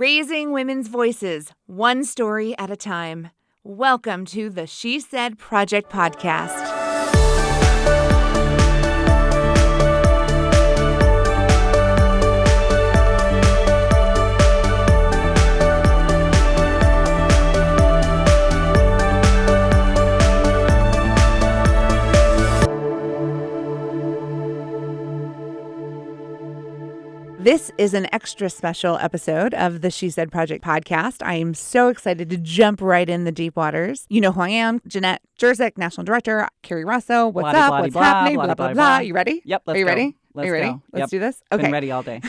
Raising women's voices, one story at a time. Welcome to the She Said Project podcast. This is an extra special episode of the She Said Project podcast. I am so excited to jump right in the deep waters. You know who I am, Jeanette Jerzyk, National Director, Carrie Rosso. What's up? What's happening? Blah, blah, blah. You ready? Yep, let's go. Are you ready? Let's Are you ready? go. Let's do this? Okay. Been ready all day.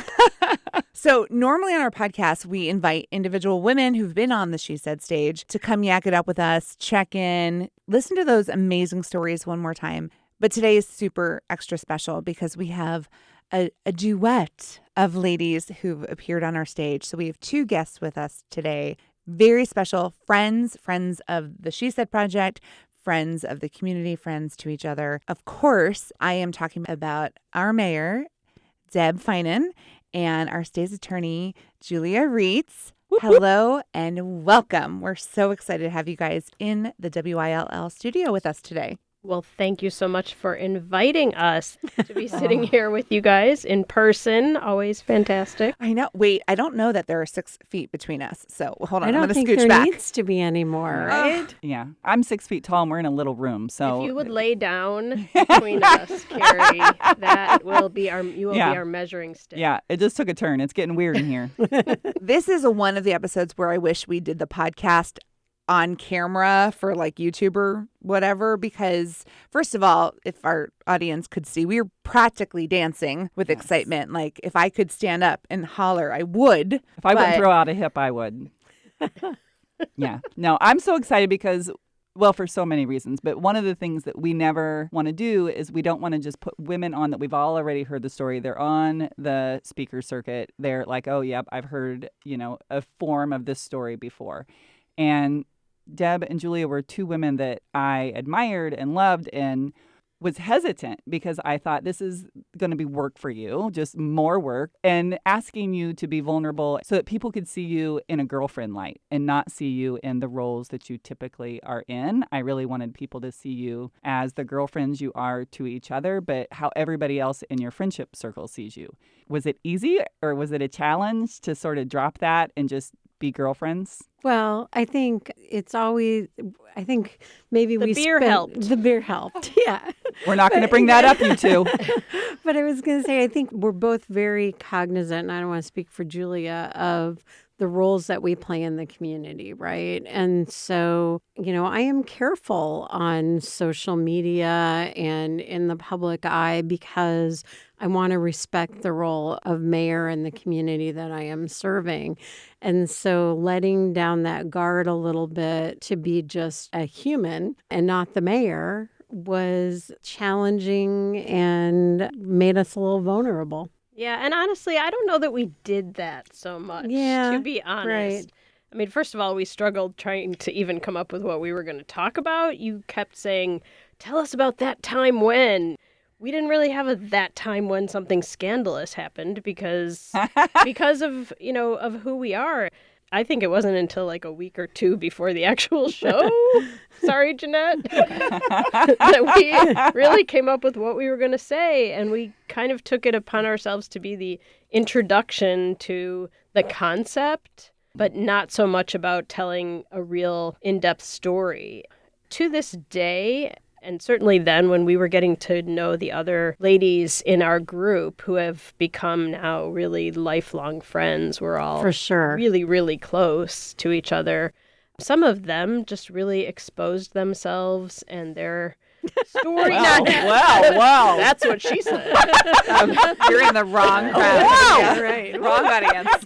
So normally on our podcast, we invite individual women who've been on the She Said stage to come yak it up with us, check in, listen to those amazing stories one more time. But today is super extra special because we have a duet of ladies who've appeared on our stage. So we have two guests with us today. Very special friends of the She Said Project, friends of the community, friends to each other. Of course, I am talking about our mayor, Deb Feinen, and our state's attorney, Julia Rietz. Hello and welcome. We're so excited to have you guys in the WILL studio with us today. Well, thank you so much for inviting us to be sitting here with you guys in person. Always fantastic. I know. Wait, I don't know that there are 6 feet between us. So hold on. I don't I'm going think to scooch there back. needs to be any more, right? Yeah, I'm 6 feet tall and we're in a little room. So if you would lay down between us, Carrie, that will be be our measuring stick. Yeah, it just took a turn. It's getting weird in here. This is one of the episodes where I wish we did the podcast on camera for like YouTube or whatever, because first of all, if our audience could see, we were practically dancing with excitement. Like if I could stand up and holler, I would. If I wouldn't throw out a hip, I would. Yeah. No, I'm so excited because, well, for so many reasons, but one of the things that we never want to do is we don't want to just put women on that we've all already heard the story. They're on the speaker circuit. They're like, oh, yep, I've heard, a form of this story before. And Deb and Julia were two women that I admired and loved and was hesitant because I thought this is going to be work for you, just more work, and asking you to be vulnerable so that people could see you in a girlfriend light and not see you in the roles that you typically are in. I really wanted people to see you as the girlfriends you are to each other, but how everybody else in your friendship circle sees you. Was it easy or was it a challenge to sort of drop that and just be girlfriends? Well, I think maybe the beer helped. The beer helped, yeah. We're not going to bring that up, you two. But I was going to say, I think we're both very cognizant, and I don't want to speak for Julia, of the roles that we play in the community, right? And so, I am careful on social media and in the public eye because I want to respect the role of mayor in the community that I am serving. And so letting down that guard a little bit to be just a human and not the mayor was challenging and made us a little vulnerable. Yeah, and honestly, I don't know that we did that so much, to be honest. Right. I mean, first of all, we struggled trying to even come up with what we were going to talk about. You kept saying, tell us about that time when. We didn't really have that time when something scandalous happened because of, of who we are. I think it wasn't until like a week or two before the actual show, sorry, Jeanette, that we really came up with what we were going to say. And we kind of took it upon ourselves to be the introduction to the concept, but not so much about telling a real in-depth story. To this day, and certainly then when we were getting to know the other ladies in our group who have become now really lifelong friends, we're all for sure really, really close to each other. Some of them just really exposed themselves and their story. Wow. That's what she said. You're in the wrong crowd. Wow. Right. Wrong audience.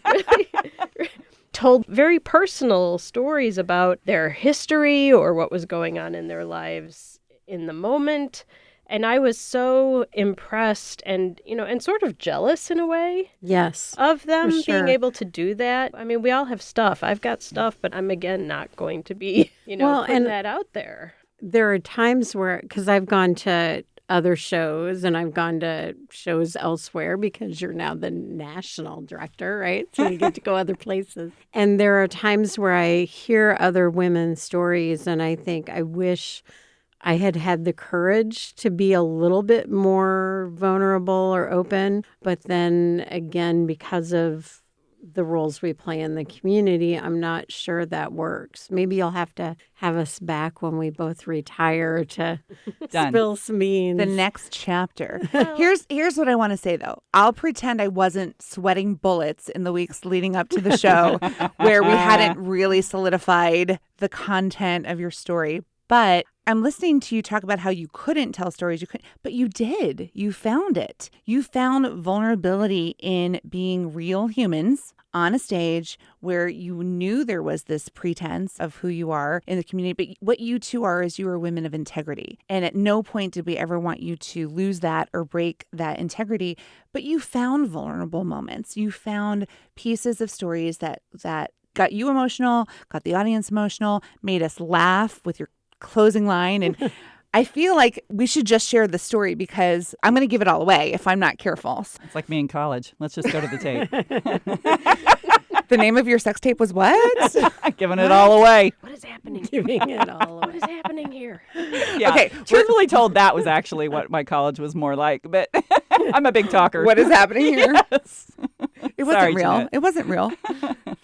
Told very personal stories about their history or what was going on in their lives in the moment. And I was so impressed and sort of jealous in a way. Yes. Of them for sure. being able to do that. I mean, we all have stuff. I've got stuff, but I'm, again, not going to be, putting that out there. There are times where, because I've gone to other shows and I've gone to shows elsewhere because you're now the national director, right? So you get to go other places. And there are times where I hear other women's stories and I think I wish I had had the courage to be a little bit more vulnerable or open. But then again, because of the roles we play in the community, I'm not sure that works. Maybe you'll have to have us back when we both retire to spill some beans. The next chapter. Here's what I want to say, though. I'll pretend I wasn't sweating bullets in the weeks leading up to the show where we hadn't really solidified the content of your story. But I'm listening to you talk about how you couldn't tell stories. But you did. You found it. You found vulnerability in being real humans on a stage where you knew there was this pretense of who you are in the community. But what you two are is you are women of integrity. And at no point did we ever want you to lose that or break that integrity. But you found vulnerable moments. You found pieces of stories that got you emotional, got the audience emotional, made us laugh with your closing line. And I feel like we should just share the story because I'm going to give it all away if I'm not careful. It's like me in college. Let's just go to the tape. The name of your sex tape was what? Giving it all away. What is happening? Giving it all What away. is happening here? Yeah. Okay, Truthfully told, that was actually what my college was more like. But I'm a big talker. What is happening here? Yes. It wasn't Sorry, real. Jeanette. It wasn't real.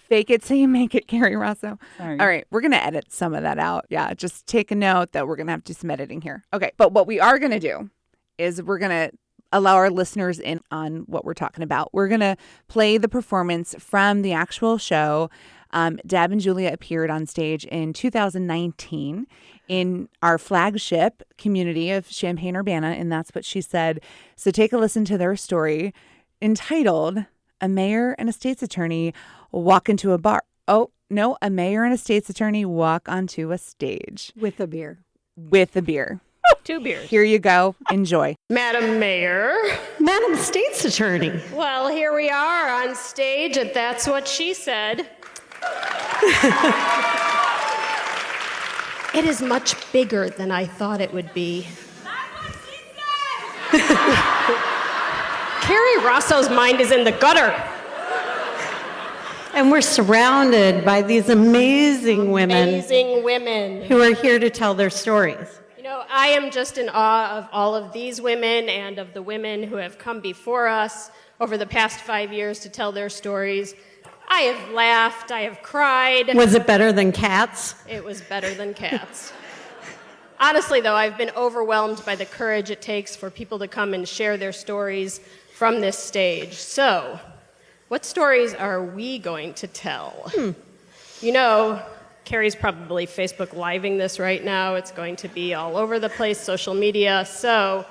Fake it till you make it, Carrie Rosso. Sorry. All right, we're going to edit some of that out. Yeah, just take a note that we're going to have to do some editing here. Okay, but what we are going to do is we're going to allow our listeners in on what we're talking about. We're going to play the performance from the actual show. Deb and Julia appeared on stage in 2019 in our flagship community of Champaign, Urbana, and that's what she said. So take a listen to their story entitled "A Mayor and a State's Attorney Walk into a Bar." Oh, no, a mayor and a state's attorney walk onto a stage With a beer. with a beer. 2 beers. Here you go. Enjoy. Madam Mayor. Madam State's Attorney. Well, here we are on stage at That's What She Said. It is much bigger than I thought it would be. Carrie Rosso's mind is in the gutter. And we're surrounded by these amazing women Amazing women. who are here to tell their stories. You know, I am just in awe of all of these women and of the women who have come before us over the past 5 years to tell their stories. I have laughed, I have cried. Was it better than Cats? It was better than Cats. Honestly, though, I've been overwhelmed by the courage it takes for people to come and share their stories from this stage. So, what stories are we going to tell? You know, Carrie's probably Facebook Living this right now. It's going to be all over the place, social media. So,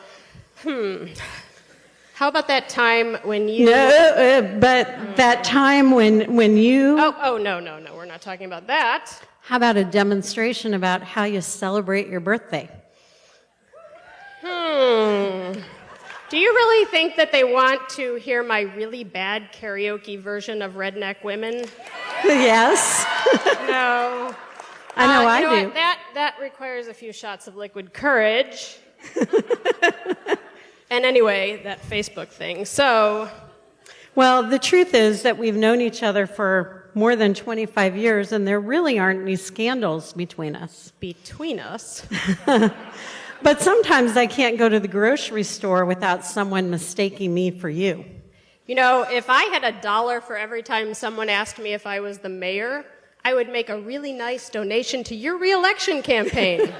how about that time when you... No, but that time when you... Oh, no, we're not talking about that. How about a demonstration about how you celebrate your birthday? Do you really think that they want to hear my really bad karaoke version of Redneck Women? Yes. No. I know I you know do. what? That requires a few shots of liquid courage. And anyway, that Facebook thing. So, Well, the truth is that we've known each other for more than 25 years, and there really aren't any scandals between us. between us, But sometimes I can't go to the grocery store without someone mistaking me for you. you know, if I had $1 for every time someone asked me if I was the mayor, I would make a really nice donation to your reelection campaign.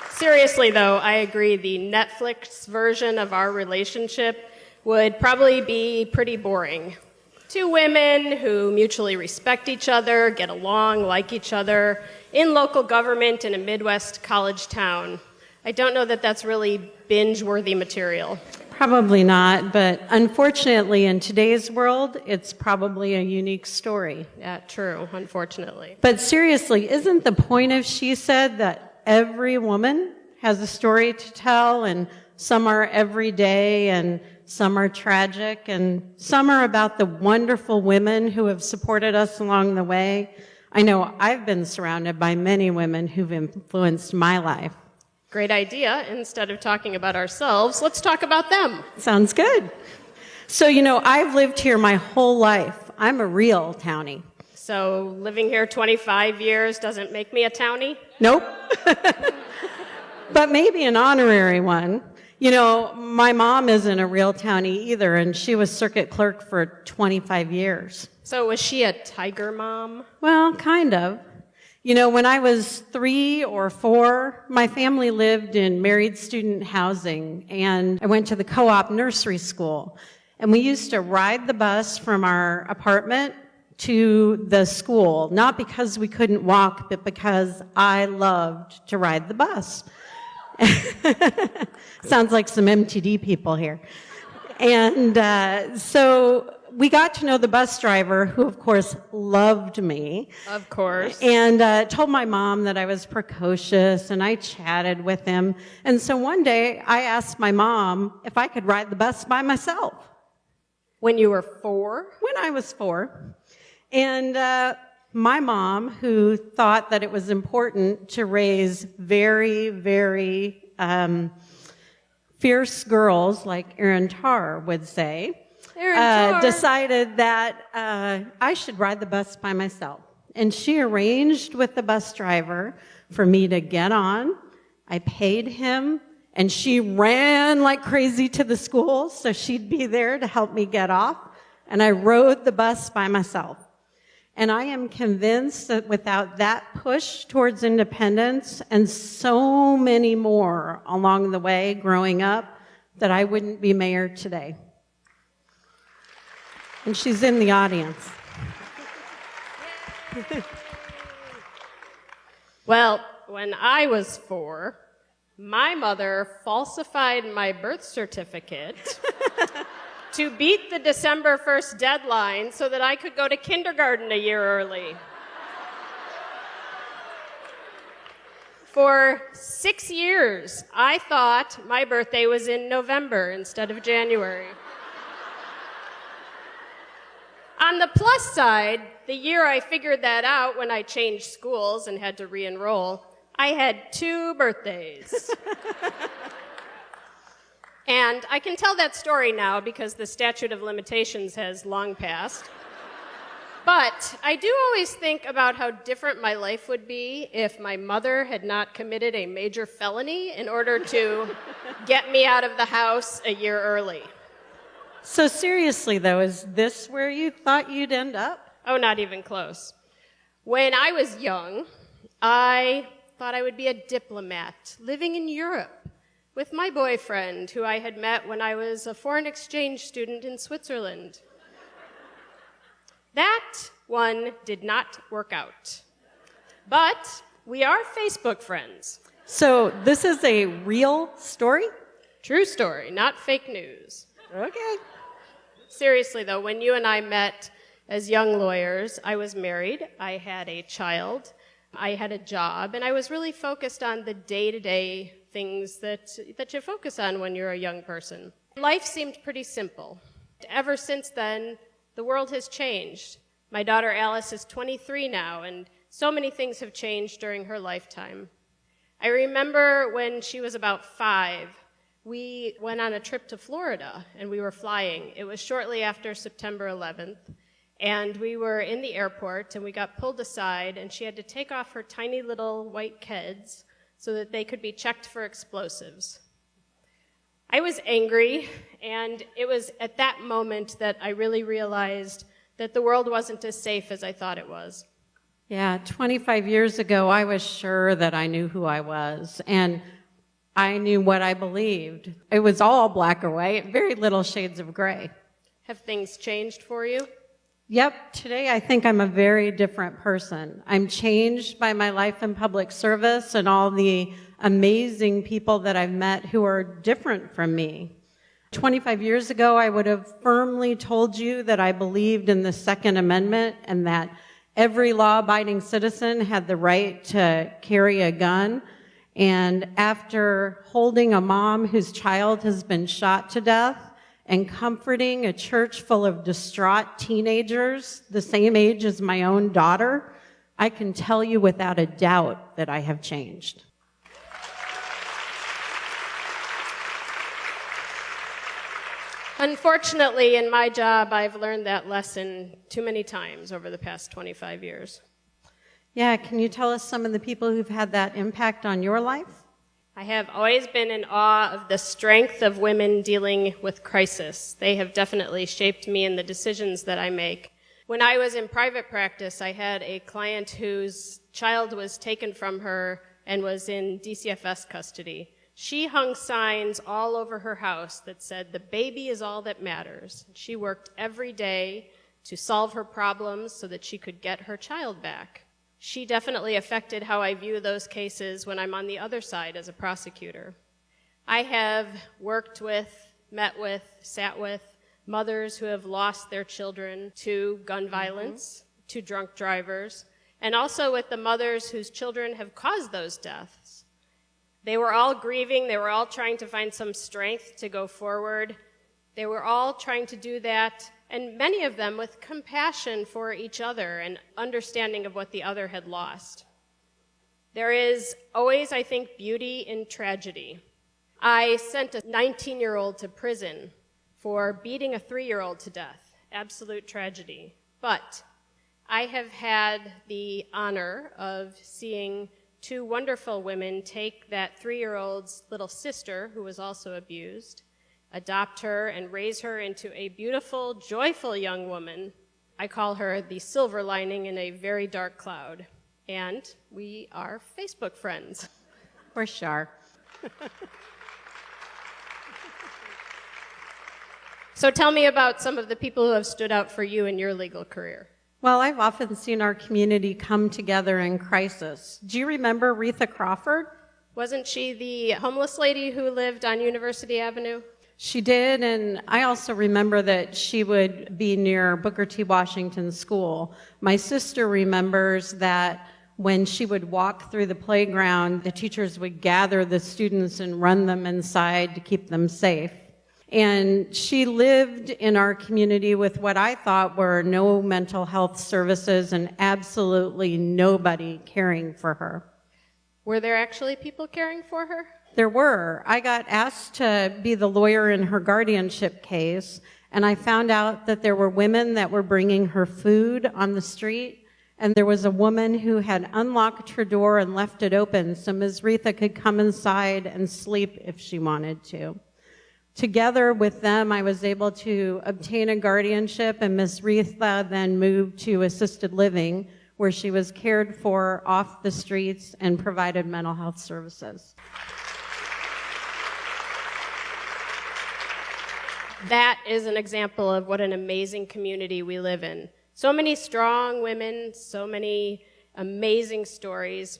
Seriously, though, I agree the Netflix version of our relationship would probably be pretty boring. 2 women who mutually respect each other, get along, like each other, in local government in a Midwest college town. I don't know that that's really binge-worthy material. Probably not, but unfortunately in today's world, it's probably a unique story. Yeah, true, unfortunately. But seriously, isn't the point of She Said that every woman has a story to tell, and some are everyday, and some are tragic, and some are about the wonderful women who have supported us along the way? I know I've been surrounded by many women who've influenced my life. Great idea. Instead of talking about ourselves, let's talk about them. Sounds good. So, I've lived here my whole life. I'm a real townie. So living here 25 years doesn't make me a townie? Nope. But maybe an honorary one. My mom isn't a real townie either, and she was circuit clerk for 25 years. So was she a tiger mom? Well, kind of. When I was 3 or 4, my family lived in married student housing, and I went to the co-op nursery school. And we used to ride the bus from our apartment to the school, not because we couldn't walk, but because I loved to ride the bus. Sounds like some MTD people here. And so we got to know the bus driver, who, of course, loved me. Of course. And told my mom that I was precocious, and I chatted with him. And so one day, I asked my mom if I could ride the bus by myself. When you were 4? When I was 4. And my mom, who thought that it was important to raise very, very fierce girls, like Erin Tarr would say, decided that I should ride the bus by myself. And she arranged with the bus driver for me to get on. I paid him, and she ran like crazy to the school so she'd be there to help me get off. And I rode the bus by myself. And I am convinced that without that push towards independence and so many more along the way growing up, that I wouldn't be mayor today. And she's in the audience. Well, when I was 4, my mother falsified my birth certificate to beat the December 1st deadline so that I could go to kindergarten a year early. For 6 years, I thought my birthday was in November instead of January. On the plus side, the year I figured that out when I changed schools and had to re-enroll, I had 2 birthdays. And I can tell that story now because the statute of limitations has long passed. But I do always think about how different my life would be if my mother had not committed a major felony in order to get me out of the house a year early. So seriously, though, is this where you thought you'd end up? Oh, not even close. When I was young, I thought I would be a diplomat living in Europe with my boyfriend, who I had met when I was a foreign exchange student in Switzerland. That one did not work out. But we are Facebook friends. So this is a real story? True story, not fake news. Okay. Seriously, though, when you and I met as young lawyers, I was married, I had a child, I had a job, and I was really focused on the day-to-day things that you focus on when you're a young person. Life seemed pretty simple. Ever since then, the world has changed. My daughter Alice is 23 now, and so many things have changed during her lifetime. I remember when she was about 5, we went on a trip to Florida, and we were flying. It was shortly after September 11th, and we were in the airport, and we got pulled aside, and she had to take off her tiny little white Keds so that they could be checked for explosives. I was angry, and it was at that moment that I really realized that the world wasn't as safe as I thought it was. Yeah, 25 years ago, I was sure that I knew who I was, and I knew what I believed. It was all black or white, very little shades of gray. Have things changed for you? Yep, today I think I'm a very different person. I'm changed by my life in public service and all the amazing people that I've met who are different from me. 25 years ago, I would have firmly told you that I believed in the Second Amendment and that every law-abiding citizen had the right to carry a gun. And after holding a mom whose child has been shot to death and comforting a church full of distraught teenagers the same age as my own daughter, I can tell you without a doubt that I have changed. Unfortunately, in my job, I've learned that lesson too many times over the past 25 years. Yeah, can you tell us some of the people who've had that impact on your life? I have always been in awe of the strength of women dealing with crisis. They have definitely shaped me in the decisions that I make. When I was in private practice, I had a client whose child was taken from her and was in DCFS custody. She hung signs all over her house that said, "The baby is all that matters." She worked every day to solve her problems so that she could get her child back. She definitely affected how I view those cases when I'm on the other side as a prosecutor. I have worked with, met with, sat with mothers who have lost their children to gun violence, to drunk drivers, and also with the mothers whose children have caused those deaths. They were all grieving. They were all trying to find some strength to go forward. They were all trying to do that, and many of them with compassion for each other and understanding of what the other had lost. There is always, I think, beauty in tragedy. I sent a 19-year-old to prison for beating a 3-year-old to death. Absolute tragedy. But I have had the honor of seeing 2 wonderful women take that 3-year-old's little sister, who was also abused, adopt her and raise her into a beautiful, joyful young woman. I call her the silver lining in a very dark cloud. And we are Facebook friends. For sure. So tell me about some of the people who have stood out for you in your legal career. Well, I've often seen our community come together in crisis. Do you remember Retha Crawford? Wasn't she the homeless lady who lived on University Avenue? She did, and I also remember that she would be near Booker T. Washington School. My sister remembers that when she would walk through the playground, the teachers would gather the students and run them inside to keep them safe. And she lived in our community with what I thought were no mental health services and absolutely nobody caring for her. Were there actually people caring for her? There were. I got asked to be the lawyer in her guardianship case, and I found out that there were women that were bringing her food on the street, and there was a woman who had unlocked her door and left it open so Ms. Retha could come inside and sleep if she wanted to. Together with them, I was able to obtain a guardianship, and Ms. Retha then moved to assisted living, where she was cared for off the streets and provided mental health services. That is an example of what an amazing community we live in. So many strong women, so many amazing stories.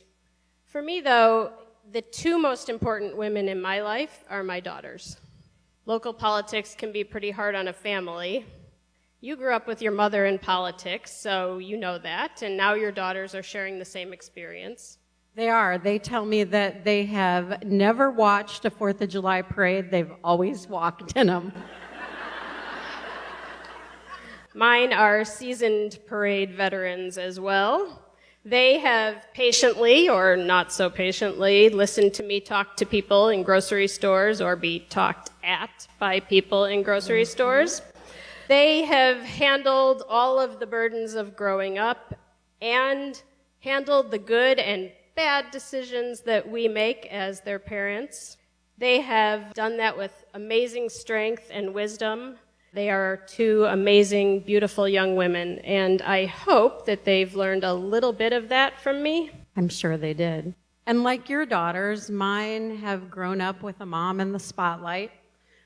For me, though, the 2 most important women in my life are my daughters. Local politics can be pretty hard on a family. You grew up with your mother in politics, so you know that, and now your daughters are sharing the same experience. They are. They tell me that they have never watched a 4th of July parade. They've always walked in them. Mine are seasoned parade veterans as well. They have patiently, or not so patiently, listened to me talk to people in grocery stores or be talked at by people in grocery stores. They have handled all of the burdens of growing up and handled the good and bad decisions that we make as their parents. They have done that with amazing strength and wisdom. They are 2 amazing, beautiful young women, and I hope that they've learned a little bit of that from me. I'm sure they did. And like your daughters, mine have grown up with a mom in the spotlight.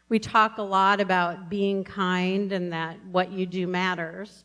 We talk a lot about being kind and that what you do matters.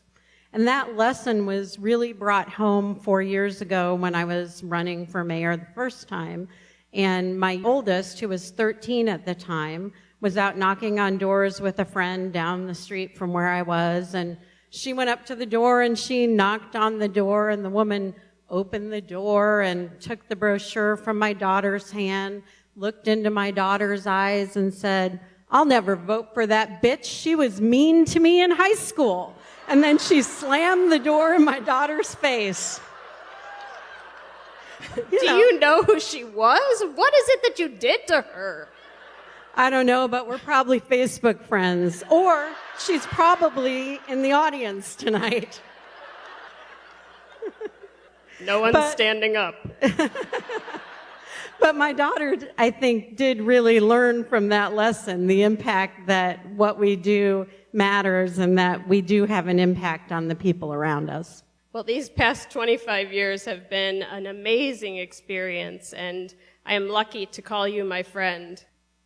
And that lesson was really brought home 4 years ago when I was running for mayor the first time. And my oldest, who was 13 at the time, was out knocking on doors with a friend down the street from where I was. And she went up to the door and she knocked on the door, and the woman opened the door and took the brochure from my daughter's hand, looked into my daughter's eyes and said, "I'll never vote for that bitch. She was mean to me in high school." And then she slammed the door in my daughter's face. Do you know who she was? What is it that you did to her? I don't know, but we're probably Facebook friends. Or she's probably in the audience tonight. No one's standing up. But my daughter, I think, did really learn from that lesson, the impact that what we do matters and that we do have an impact on the people around us. Well, these past 25 years have been an amazing experience, and I am lucky to call you my friend.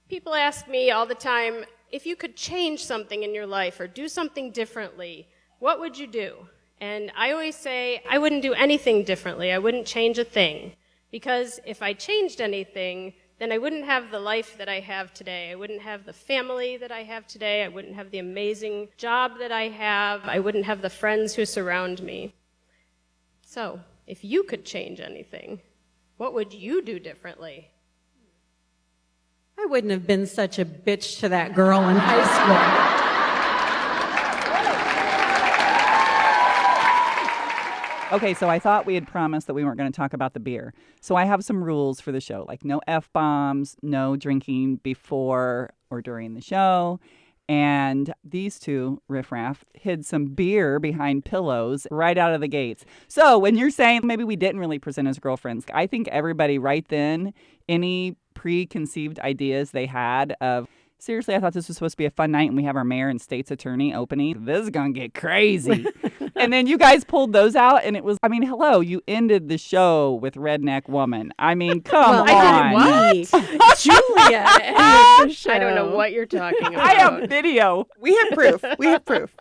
People ask me all the time, if you could change something in your life or do something differently, what would you do? And I always say, I wouldn't do anything differently. I wouldn't change a thing. Because if I changed anything, then I wouldn't have the life that I have today. I wouldn't have the family that I have today. I wouldn't have the amazing job that I have. I wouldn't have the friends who surround me. So, if you could change anything, what would you do differently? I wouldn't have been such a bitch to that girl in high school. Okay, so I thought we had promised that we weren't going to talk about the beer. So I have some rules for the show, like no F-bombs, no drinking before or during the show. And these two, riffraff, hid some beer behind pillows right out of the gates. So when you're saying maybe we didn't really present as girlfriends, I think everybody right then, any preconceived ideas they had of, seriously, I thought this was supposed to be a fun night and we have our mayor and state's attorney opening. This is going to get crazy. And then you guys pulled those out and it was, I mean, hello, you ended the show with Redneck Woman. I mean, come on. I did what? Julia ended the show. I don't know what you're talking about. I have video. We have proof. We have proof.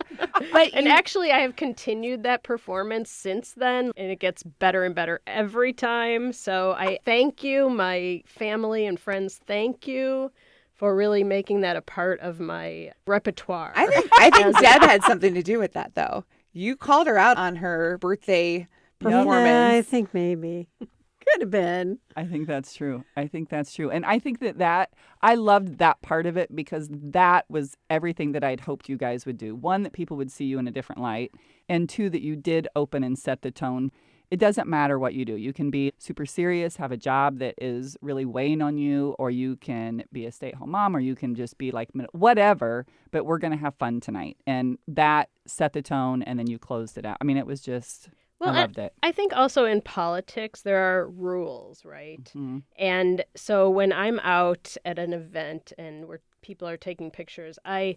But And actually, I have continued that performance since then, and it gets better and better every time. So I thank you, my family and friends, thank you for really making that a part of my repertoire. I think Deb had something to do with that, though. You called her out on her birthday performance. Yeah, I think maybe. Could have been. I think that's true. And I think that I loved that part of it because that was everything that I'd hoped you guys would do. One, that people would see you in a different light. And two, that you did open and set the tone. It doesn't matter what you do. You can be super serious, have a job that is really weighing on you, or you can be a stay-at-home mom, or you can just be like, whatever, but we're going to have fun tonight. And that set the tone, and then you closed it out. I mean, it was just, I loved it. I think also in politics, there are rules, right? Mm-hmm. And so when I'm out at an event and where people are taking pictures, I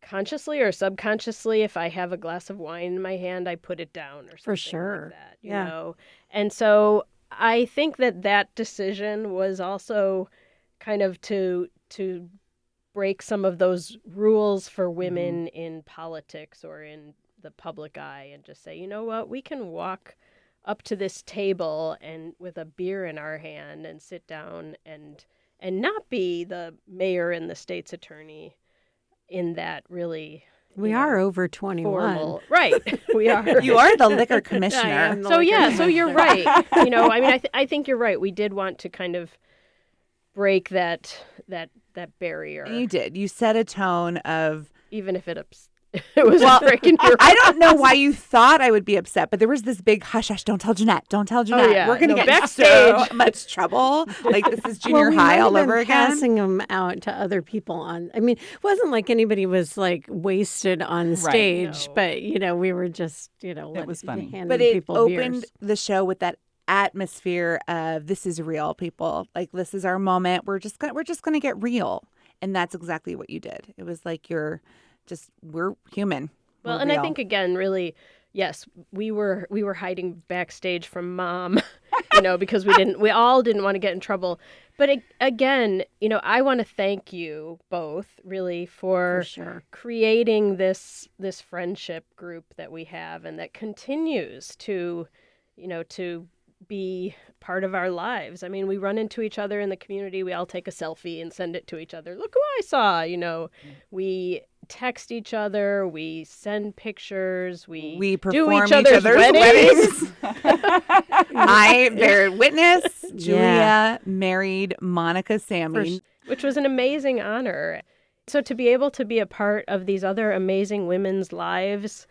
consciously or subconsciously, if I have a glass of wine in my hand, I put it down or something For sure. like that, you know? And so I think that decision was also kind of to break some of those rules for women in politics or in the public eye and just say, you know what, we can walk up to this table and with a beer in our hand and sit down and not be the mayor and the state's attorney in that really We are over 21. formal. Right. We are. You are the liquor I commissioner. am the So liquor yeah, so you're commissioner. right. You know, I mean, I think you're right. We did want to kind of break that barrier, And you did. You set a tone of, even if it was breaking your. I don't know why you thought I would be upset, but there was this big hush, don't tell Jeanette, don't tell Jeanette. yeah. We're going to No, get in so backstage. much trouble. Like this is junior we high might have all been over again. passing them out to other people on. I mean, it wasn't like anybody was like wasted on stage, No. but we were just it was funny. handing But it people opened beers. the show with that atmosphere of this is real, people. Like this is our moment. We're just gonna get real, and that's exactly what you did. It was like we're human. Well, We're and I real. think again, really, yes, we were hiding backstage from Mom, because we all didn't want to get in trouble. But again, I want to thank you both really for sure. creating this friendship group that we have and that continues to be part of our lives. I mean, we run into each other in the community. We all take a selfie and send it to each other. Look who I saw, We text each other. We send pictures. We We do perform each other's weddings. I bear witness. Yeah. Julia married Monica Sammy. Which was an amazing honor. So to be able to be a part of these other amazing women's lives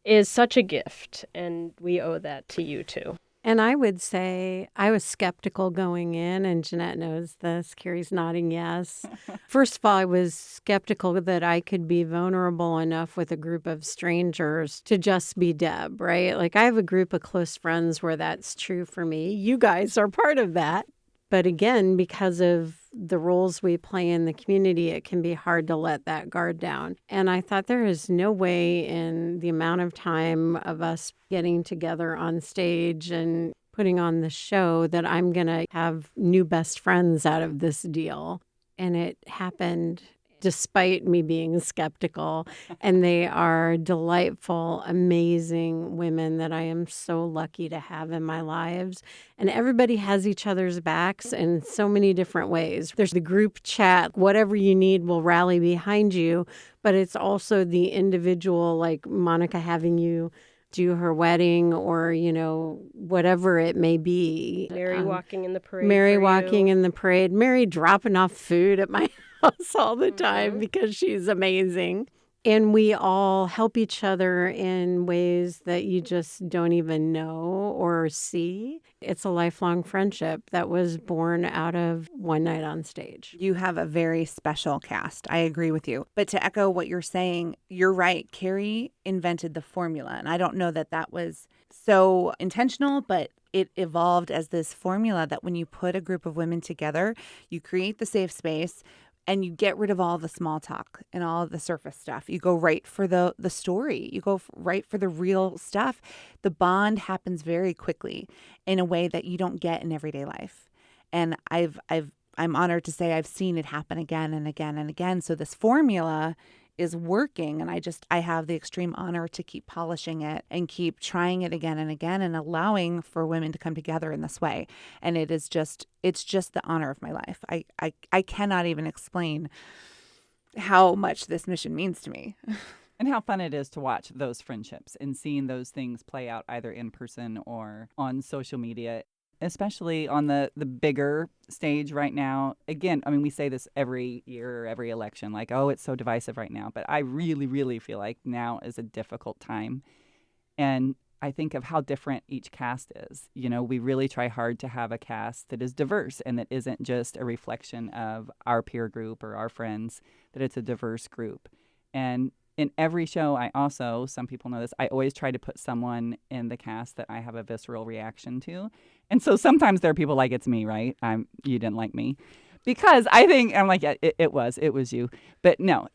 is such a gift, and we owe that to you too. And I would say I was skeptical going in, and Jeanette knows this. Carrie's nodding yes. First of all, I was skeptical that I could be vulnerable enough with a group of strangers to just be Deb, right? Like, I have a group of close friends where that's true for me. You guys are part of that. But again, because of the roles we play in the community, it can be hard to let that guard down. And I thought there is no way in the amount of time of us getting together on stage and putting on the show that I'm going to have new best friends out of this deal. And it happened despite me being skeptical. And they are delightful, amazing women that I am so lucky to have in my lives. And everybody has each other's backs in so many different ways. There's the group chat, whatever you need will rally behind you. But it's also the individual, like Monica having you do her wedding or, whatever it may be. Mary walking in the parade. Mary walking in the parade. Mary dropping off food at my house all the time because she's amazing. And we all help each other in ways that you just don't even know or see. It's a lifelong friendship that was born out of one night on stage. You have a very special cast. I agree with you. But to echo what you're saying, you're right. Carrie invented the formula. And I don't know that that was so intentional, but it evolved as this formula that when you put a group of women together, you create the safe space and you get rid of all the small talk and all the surface stuff. You go right for the story. You go right for the real stuff. The bond happens very quickly in a way that you don't get in everyday life. And I'm honored to say I've seen it happen again and again and again. So this formula is working, and I have the extreme honor to keep polishing it and keep trying it again and again and allowing for women to come together in this way. And it's just the honor of my life. I cannot even explain how much this mission means to me. And how fun it is to watch those friendships and seeing those things play out either in person or on social media. Especially on the bigger stage right now. Again, I mean, we say this every year or every election, like, oh, it's so divisive right now. But I really, really feel like now is a difficult time. And I think of how different each cast is. We really try hard to have a cast that is diverse and that isn't just a reflection of our peer group or our friends, that it's a diverse group. And in every show, some people know this, I always try to put someone in the cast that I have a visceral reaction to. And so sometimes there are people like, it's me, right? You didn't like me. Because I think, I'm like, yeah, it was you. But no,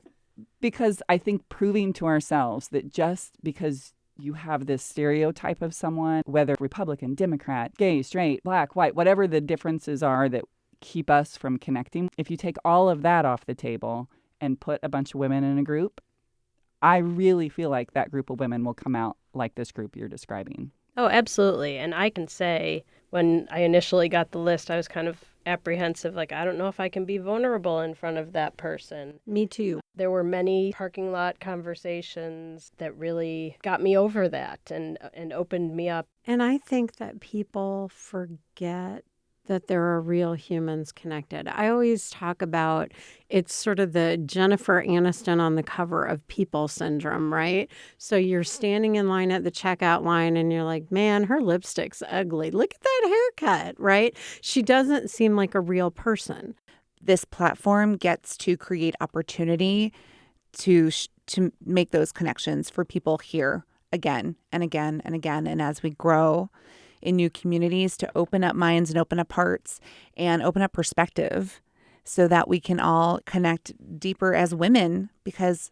because I think proving to ourselves that just because you have this stereotype of someone, whether Republican, Democrat, gay, straight, black, white, whatever the differences are that keep us from connecting, if you take all of that off the table and put a bunch of women in a group, I really feel like that group of women will come out like this group you're describing. Oh, absolutely. And I can say when I initially got the list, I was kind of apprehensive, like, I don't know if I can be vulnerable in front of that person. Me too. There were many parking lot conversations that really got me over that and opened me up. And I think that people forget that there are real humans connected. I always talk about it's sort of the Jennifer Aniston on the cover of People syndrome, right? So you're standing in line at the checkout line and you're like, man, her lipstick's ugly. Look at that haircut, right? She doesn't seem like a real person. This platform gets to create opportunity to make those connections for people here again and again and again. And as we grow in new communities, to open up minds and open up hearts and open up perspective so that we can all connect deeper as women. Because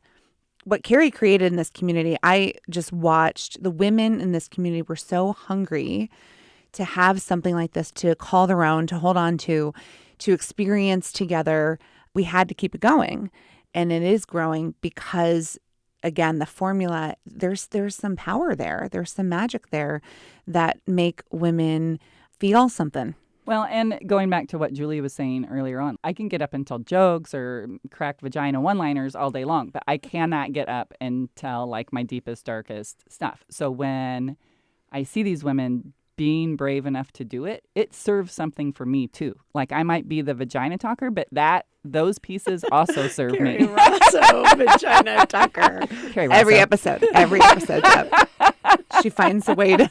what Carrie created in this community, I just watched the women in this community were so hungry to have something like this, to call their own, to hold on to experience together. We had to keep it going. And it is growing because, again, the formula, there's some power there. There's some magic there that make women feel something. Well, and going back to what Julie was saying earlier on, I can get up and tell jokes or crack vagina one-liners all day long, but I cannot get up and tell like my deepest, darkest stuff. So when I see these women being brave enough to do it, it serves something for me too. Like I might be the vagina talker, but those pieces also serve Carrie me. Rosso, vagina talker. Carrie Rosso. Every episode. Yep. She finds a way to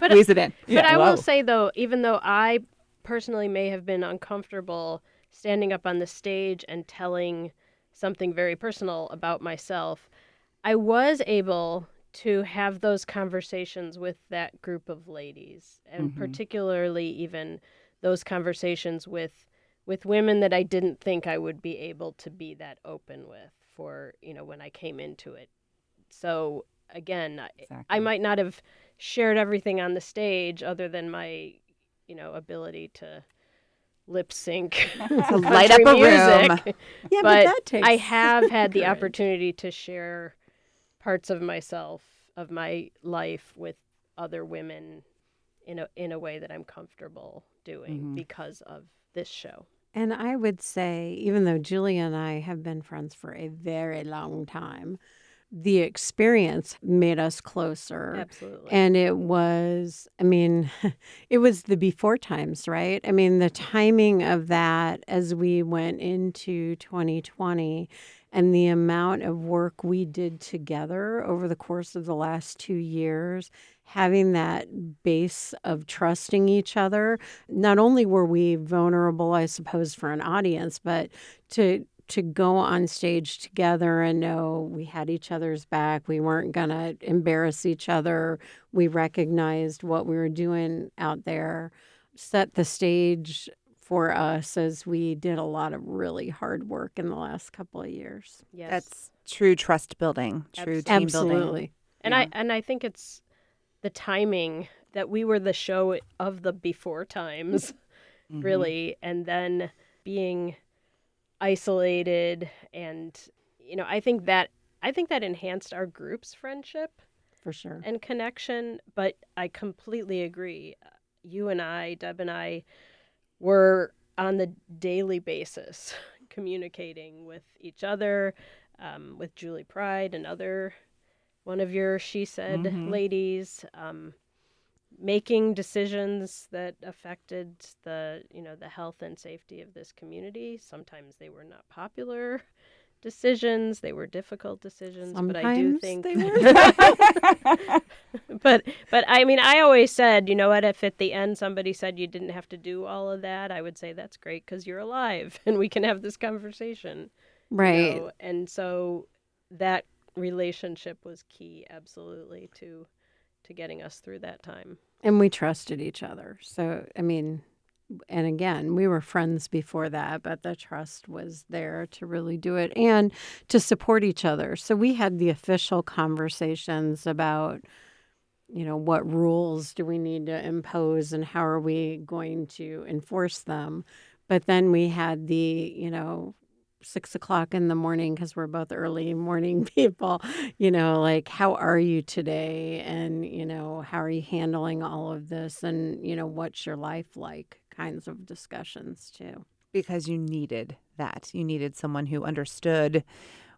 Squeeze it in. But I whoa. will say, though, even though I personally may have been uncomfortable standing up on the stage and telling something very personal about myself, I was able to have those conversations with that group of ladies, and particularly even those conversations with women that I didn't think I would be able to be that open with for, when I came into it. So again, I might not have shared everything on the stage other than my, ability to lip sync To light up a music. room. Yeah, but that takes I have had the courage. opportunity to share parts of myself, of my life with other women in a way that I'm comfortable doing because of this show. And I would say, even though Julia and I have been friends for a very long time, the experience made us closer. Absolutely. And it was, it was the before times, right? I mean, the timing of that as we went into 2020 and the amount of work we did together over the course of the last 2 years, having that base of trusting each other. Not only were we vulnerable, I suppose, for an audience, but to go on stage together and know we had each other's back. We weren't going to embarrass each other. We recognized what we were doing out there, set the stage for us as we did a lot of really hard work in the last couple of years. Yes. That's true trust building, true team building. Absolutely. And I think it's the timing that we were the show of the before times, really, and then being isolated, and I think that enhanced our group's friendship For sure. and connection. But I completely agree. You and I, Deb and I, were on the daily basis communicating with each other, with Julie Pride, another one of your She Said ladies, making decisions that affected the health and safety of this community. Sometimes they were not popular decisions; they were difficult decisions. Sometimes but I do think they were. but I always said, you know what, if at the end somebody said you didn't have to do all of that, I would say that's great because you're alive and we can have this conversation. Right. And so that relationship was key, absolutely, to getting us through that time. And we trusted each other. So, and again, we were friends before that, but the trust was there to really do it and to support each other. So we had the official conversations about, what rules do we need to impose and how are we going to enforce them. But then we had the, 6:00 in the morning, because we're both early morning people, like, how are you today? And, how are you handling all of this? And, what's your life like? Kinds of discussions too. Because you needed that. You needed someone who understood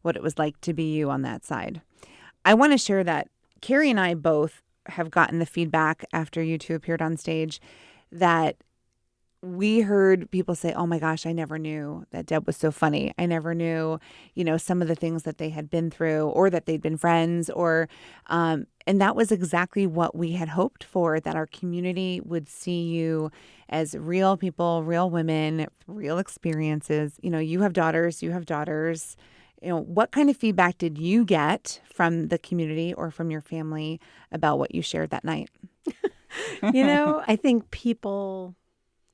what it was like to be you on that side. I want to share that Carrie and I both have gotten the feedback after you two appeared on stage that we heard people say, oh my gosh, I never knew that Deb was so funny. I never knew, some of the things that they had been through or that they'd been friends and that was exactly what we had hoped for, that our community would see you as real people, real women, real experiences. You have daughters. What kind of feedback did you get from the community or from your family about what you shared that night? I think people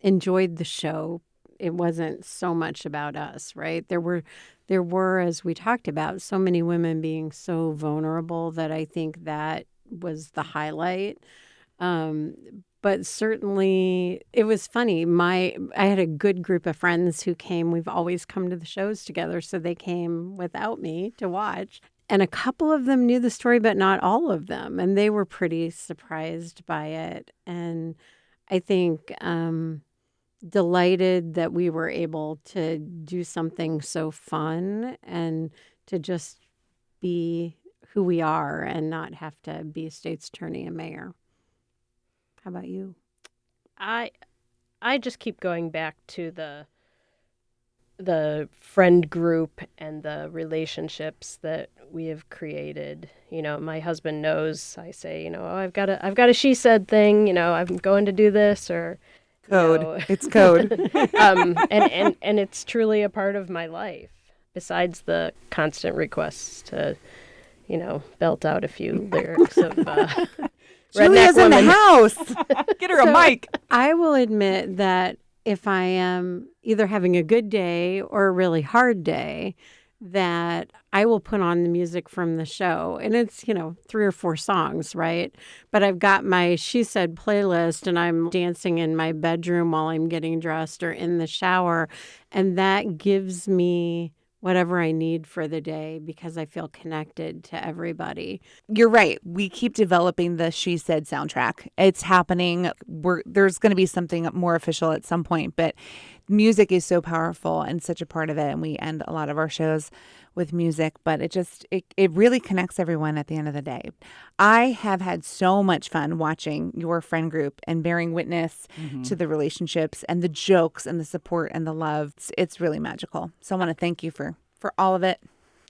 enjoyed the show. It wasn't so much about us, right? There were, as we talked about, so many women being so vulnerable that I think that was the highlight. But certainly it was funny. I had a good group of friends who came. We've always come to the shows together, so they came without me to watch. And a couple of them knew the story, but not all of them. And they were pretty surprised by it. And I think delighted that we were able to do something so fun and to just be who we are and not have to be state's attorney and mayor. How about you? I just keep going back to the the friend group and the relationships that we have created. My husband knows. I say, oh, I've got a she said thing. I'm going to do this or Code. It's code. and it's truly a part of my life. Besides the constant requests to, belt out a few lyrics of. Julia's in the house. Get her a mic. I will admit that if I am either having a good day or a really hard day, that I will put on the music from the show. And it's, 3 or 4 songs, right? But I've got my She Said playlist and I'm dancing in my bedroom while I'm getting dressed or in the shower. And that gives me whatever I need for the day because I feel connected to everybody. You're right. We keep developing the She Said soundtrack. It's happening. There's going to be something more official at some point, but music is so powerful and such a part of it. And we end a lot of our shows with music, but it really connects everyone at the end of the day. I have had so much fun watching your friend group and bearing witness to the relationships and the jokes and the support and the love. It's really magical. So I want to thank you for all of it.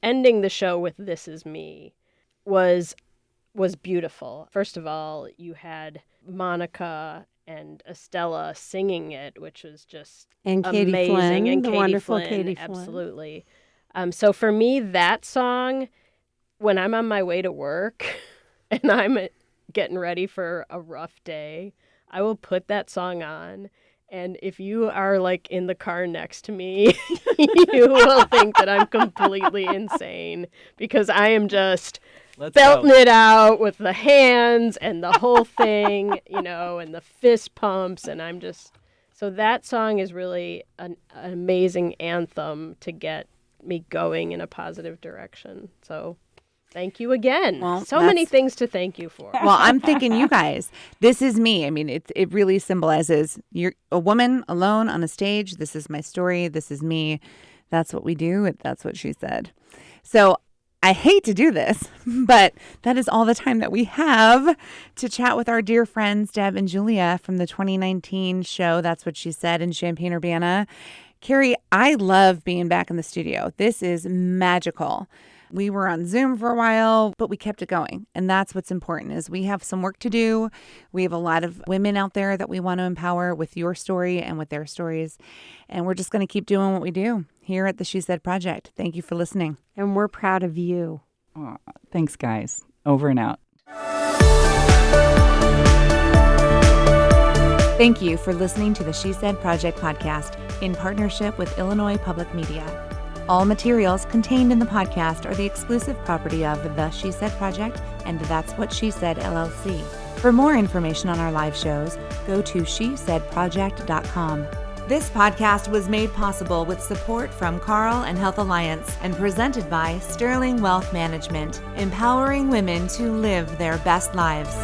Ending the show with This Is Me was beautiful. First of all, you had Monica and Estella singing it, which was just and Katie amazing. Flynn, And the Katie wonderful Flynn, Katie Flynn. absolutely. So for me, that song, when I'm on my way to work and I'm getting ready for a rough day, I will put that song on. And if you are like in the car next to me, you will think that I'm completely insane because I am just belting it out with the hands and the whole thing, and the fist pumps. And I'm just, so that song is really an amazing anthem to get me going in a positive direction. So thank you again. Well, so many things to thank you for. Well, I'm thinking you guys, This Is Me. I mean, it really symbolizes you're a woman alone on a stage. This is my story. This is me. That's what we do. That's what she said. So I hate to do this, but that is all the time that we have to chat with our dear friends, Deb and Julia from the 2019 show. That's What She Said in Champaign, Urbana. Carrie, I love being back in the studio. This is magical. We were on Zoom for a while, but we kept it going. And that's what's important is we have some work to do. We have a lot of women out there that we want to empower with your story and with their stories. And we're just going to keep doing what we do here at the She Said Project. Thank you for listening. And we're proud of you. Aw, thanks, guys. Over and out. Thank you for listening to the She Said Project podcast in partnership with Illinois Public Media. All materials contained in the podcast are the exclusive property of the She Said Project and That's What She Said, LLC. For more information on our live shows, go to shesaidproject.com. This podcast was made possible with support from Carl and Health Alliance and presented by Sterling Wealth Management, empowering women to live their best lives.